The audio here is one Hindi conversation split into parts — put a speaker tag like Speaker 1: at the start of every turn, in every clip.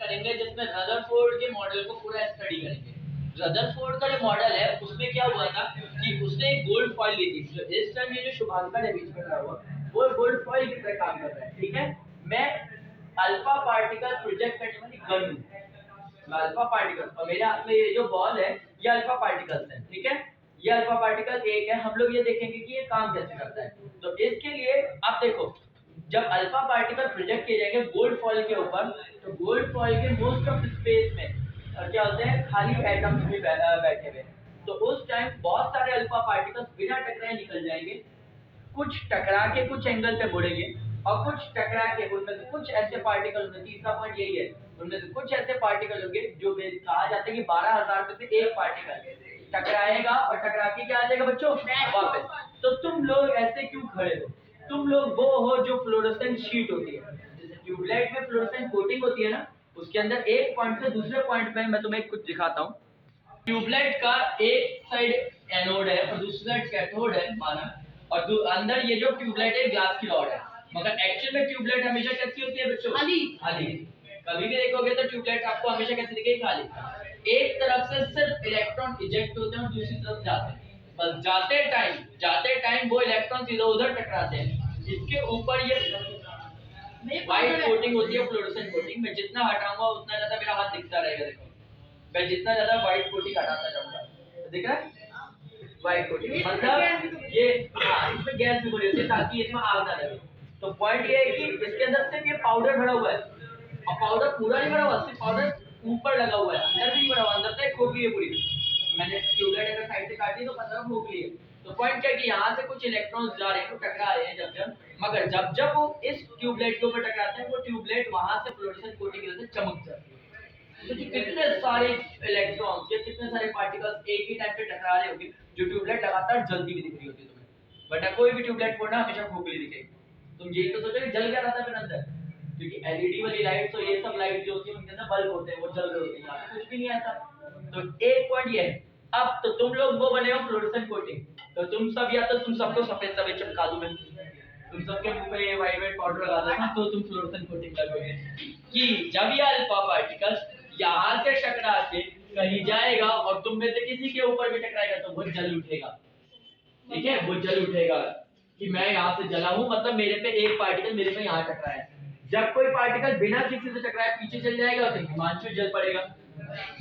Speaker 1: करेंगे जिसमें रदरफोर्ड के मॉडल को पूरा स्टडी करेंगे। रदरफोर्ड का जो मॉडल है उसमें क्या हुआ था कि उसने एक गोल्ड फॉइल ली थी। तो इस टाइम ये जो शुभांकर है बीच में खड़ा हुआ वो गोल्ड फॉइल की तरह काम कर रहा है, ठीक है। मैं अल्फा पार्टिकल प्रोजेक्ट करने वाली गन हूं, अल्फा पार्टिकल, और मेरे हाथ में ये जो बॉल है ये अल्फा पार्टिकल्स है, ठीक है। ये अल्फा पार्टिकल एक है, हम लोग ये देखेंगे कि ये काम कैसे करता है। तो इसके लिए आप देखो, जब अल्फा पार्टिकल प्रोजेक्ट किए जाएंगे गोल्ड फॉइल के ऊपर, तो गोल्ड फॉइल के मोस्ट ऑफ स्पेस में और क्या होते हैं, खाली एटम्स भी बैठे हुए। तो उस टाइम बहुत सारे अल्फा पार्टिकल्स बिना टकराए निकल जाएंगे, कुछ टकरा के कुछ एंगल पे मुड़ेंगे और कुछ टकरा के उनमें से कुछ ऐसे पार्टिकल होंगे, तीसरा पॉइंट यही है, उनमें से कुछ ऐसे पार्टिकल होंगे जो कहा जाता है कि 12,000 में से एक पार्टिकल टकराएगा और टकरा के क्या आ जाएगा बच्चों वापस। तो तुम लोग ऐसे क्यों खड़े हो? तुम लोग वो हो जो फ्लोरोसेंट शीट होती है, जैसे ट्यूबलाइट में फ्लोरोसेंट कोटिंग होती है ना, उसके अंदर एक पॉइंट से दूसरे पॉइंट पे मैं तुम्हें कुछ दिखाता हूँ। ट्यूबलाइट का एक साइड एनोड है और दूसरी साइड कैथोड है माना, और अंदर ये जो ट्यूबलाइट है ग्लास की रॉड है, मगर एक्चुअल में ट्यूबलाइट हमेशा कैसी होती है बच्चों? खाली। कभी भी देखोगे तो ट्यूबलाइट आपको हमेशा कैसी दिखेगी? खाली। एक तरफ से सिर्फ इलेक्ट्रॉन इजेक्ट होते हैं और दूसरी तरफ जाते हैं, बस जाते टाइम वो इलेक्ट्रॉन इधर उधर टकराते हैं। इसके ऊपर ये व्हाइट कोटिंग होती है, फ्लोरोसेंट कोटिंग। मैं जितना हटाऊंगा उतना ज्यादा मेरा हाथ दिखता रहेगा, देखो मैं जितना ज्यादा व्हाइट कोटिंग हटाता जाऊंगा, तो दिख रहा है व्हाइट कोटिंग, मतलब ये इसमें गैस भी भरी होती है ताकि इसमें आग ना लगे। तो पॉइंट ये है कि इसके अंदर सिर्फ ये पाउडर भरा हुआ है, और पाउडर पूरा नहीं भरा हुआ, सिर्फ पाउडर ऊपर लगा हुआ है, अंदर भी नहीं भरा हुआ, अंदर से खोखली है पूरी। मैंने ट्यूबलाइट अगर साइड से काटी तो 15 खोखली है। तो पॉइंट क्या है कि यहाँ से कुछ इलेक्ट्रॉन्स जा रहे हैं, तो टकरा रहे हैं जब, मगर जब वो इस ट्यूबलाइट के ऊपर टकराते हैं वो ट्यूबलाइट वहां से फ्लोरोसेंट कोटिंग की वजह से चमक जाती है। तो कितने सारे इलेक्ट्रॉन्स या कितने सारे पार्टिकल्स एक ही टाइम पे टकरा रहे होंगे, जो ट्यूबलाइट लगातार जलती हुई दिख रही होती है तुम्हें, वरना कोई भी ट्यूबलाइट फोड़ना हमेशा खोखली दिखेगी। तुम यही तो सोचो कि जल क्या रहा था फिर अंदर, क्योंकि एलईडी वाली लाइट तो ये सब लाइट जो होती है उनके अंदर बल्ब होते हैं, वो जल रहे होते हैं, यहाँ कुछ भी नहीं ऐसा। तो एक पॉइंट ये है। अब तो तुम लोग वो बने हो फ्लोरोसेंट कोटिंग, तो तुम सब या तो तुम सबको सफेद सफेद चिपका दूं मैं, तुम सबके मुंह पे व्हाइट व्हाइट पाउडर लगा देना, तो तुम फ्लोरोसेंट कोटिंग लगोगे कि जब ये अल्फा पार्टिकल्स यहाँ से टकरा के कहीं जाएगा और तुम में से किसी के ऊपर भी टकराएगा तो वो जल उठेगा, ठीक है, वो जल उठेगा कि मैं यहाँ से जला हूँ, मतलब मेरे पे एक पार्टिकल मेरे पे यहाँ टकराया है। जब कोई पार्टिकल बिना किसी से टकराए पीछे चल जाएगा तो हिमांशु जल पड़ेगा।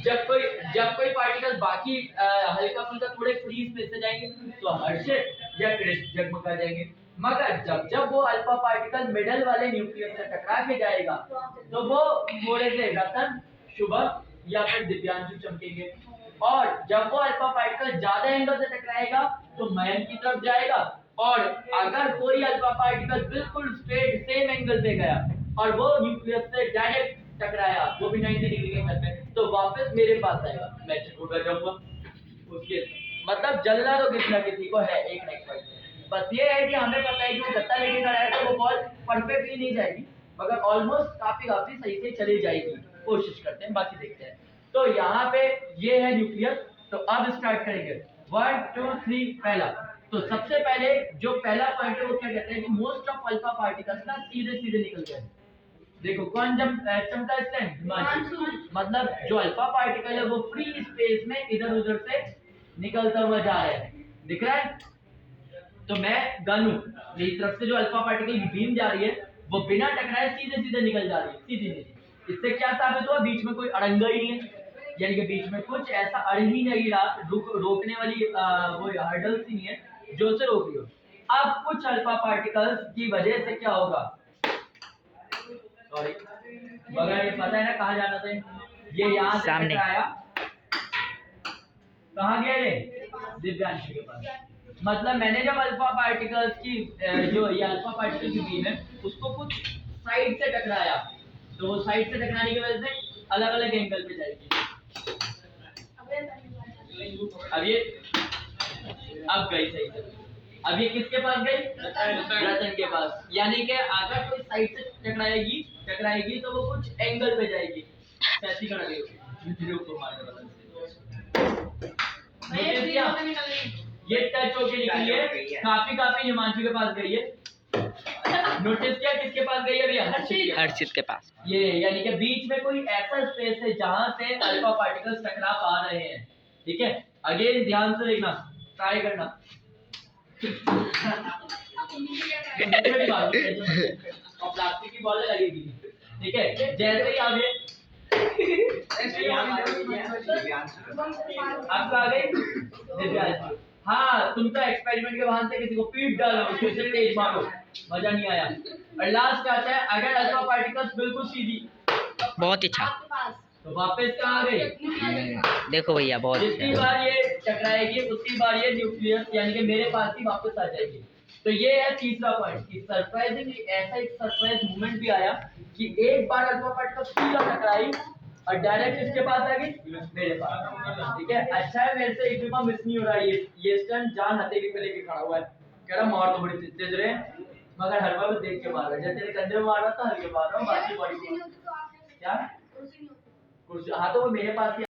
Speaker 1: जब कोई पार्टिकल बाकी हल्का फुल्का थोड़े फ्री स्पेस से जाएंगे तो हर्षित या कृष्ण जगमगा जाएंगे। मगर जब वो अल्फा पार्टिकल मिडल वाले न्यूक्लियस से टकरा के जाएगा तो वो थोड़े से रतन, शुभम या फिर दिव्यांशु चमकेंगे। और जब वो अल्फा पार्टिकल ज्यादा एंगल से टकराएगा तो मयंक की तरफ जाएगा, और अगर कोई अल्फा पार्टिकल बिल्कुल स्ट्रेट सेम एंगल पे गया और वो न्यूक्लियस से डायरेक्ट टकराया, वो भी 90 डिग्री के एंगल पे, तो वापस मेरे पास आएगा, मैं चिपक जाऊंगा उसके। मतलब जलना तो किसी ना किसी को है एक नेक्स्ट पॉइंट। बस ये है कि हमें पता है कि वो गत्ता लेके खड़ा है तो वो बॉल परफेक्टली नहीं जाएगी, मगर ऑलमोस्ट काफी सही से चली जाएगी, कोशिश करते हैं, बाकी देखते हैं। तो यहाँ पे ये है न्यूक्लियस। तो अब स्टार्ट करेंगे 1 2 3। पहला, तो सबसे पहले जो पहला पॉइंट है वो क्या कहते हैं कि मोस्ट ऑफ अल्फा पार्टिकल्स ना सीधे सीधे निकल गए। देखो कौन चमका इस टाइम? मतलब जो अल्फा पार्टिकल है वो फ्री स्पेस में इधर उधर से निकलता हुआ जा रहा है, दिख रहा है? तो मैं गन हूं, मेरी तरफ से जो अल्फा पार्टिकल की बीम जा रही है वो बिना टकराए सीधे सीधे निकल जा रही है, सीधी सीधी। इससे क्या साबित हुआ? बीच में कोई अड़ंगा ही नहीं है, यानी कि बीच में कुछ ऐसा अड़ ही नहीं रहा, रोकने वाली वो हर्डल्स ही नहीं है जो उसे रोक रही हो। अब कुछ अल्फा पार्टिकल्स की वजह से क्या होगा, सॉरी मगर ये पता है ना कहाँ जाना था, ये यहाँ से टकराया, कहाँ गया ये? दिव्यांशु के पास। मतलब मैंने जब अल्फा पार्टिकल्स की जो ये अल्फा पार्टिकल की बीम है उसको कुछ साइड से टकराया, तो वो साइड से टकराने की वजह से अलग अलग एंगल पे जाएगी। अब गई सही से। अब ये किसके पास गई? रतन के पास। यानी कि अगर कोई साइड से टकराएगी तो वो कुछ एंगल पे जाएगी, ऐसी कर रही ये टच होके निकली है, काफी हिमांशु के पास गई है। नोटिस किया किसके पास गई है भैया?
Speaker 2: हर्षित के पास।
Speaker 1: ये यानी कि बीच में कोई ऐसा स्पेस है जहां से अल्फा पार्टिकल्स टकरा पा रहे हैं। ठीक है, अगेन ध्यान से देखना, ट्राई करना। और प्लास्टिक की बॉल लगेगी। ठीक है, जैसे ही आगे आपको आ गई। हाँ, तुम तो एक्सपेरिमेंट के बहाने से किसी को पीट डालो, फिर से तेज मारो, मजा नहीं आया। और लास्ट आता है, अगर अल्फा पार्टिकल्स बिल्कुल सीधी,
Speaker 2: बहुत अच्छा,
Speaker 1: तो वापस कहाँ आ गई?
Speaker 2: देखो भैया बहुत
Speaker 1: जितनी बार ये टकराएगी उतनी बार ये न्यूक्लियस यानी कि मेरे पास ही वापस आ जाएगी। तो ये है तीसरा पॉइंट कि सरप्राइजिंगली ऐसा एक सरप्राइज मूवमेंट भी आया कि एक बार अल्फा पार्टिकल सीधा टकराई और डायरेक्ट इसके पास आ गई, मेरे पास। ठीक है, अच्छा है मेरे से एक भी मिस नहीं हो रहा है। ये स्टंट जान हथेली पे लेके खड़ा हुआ है, कह रहा मार तो बड़ी तेज रहे, मगर हर बार देख के मार रहा है। जैसे तेरे कंधे में मार रहा था, हल्के मार रहा हूँ, बाकी बॉडी क्या कुर्सी। हाँ, तो वो मेरे पास ही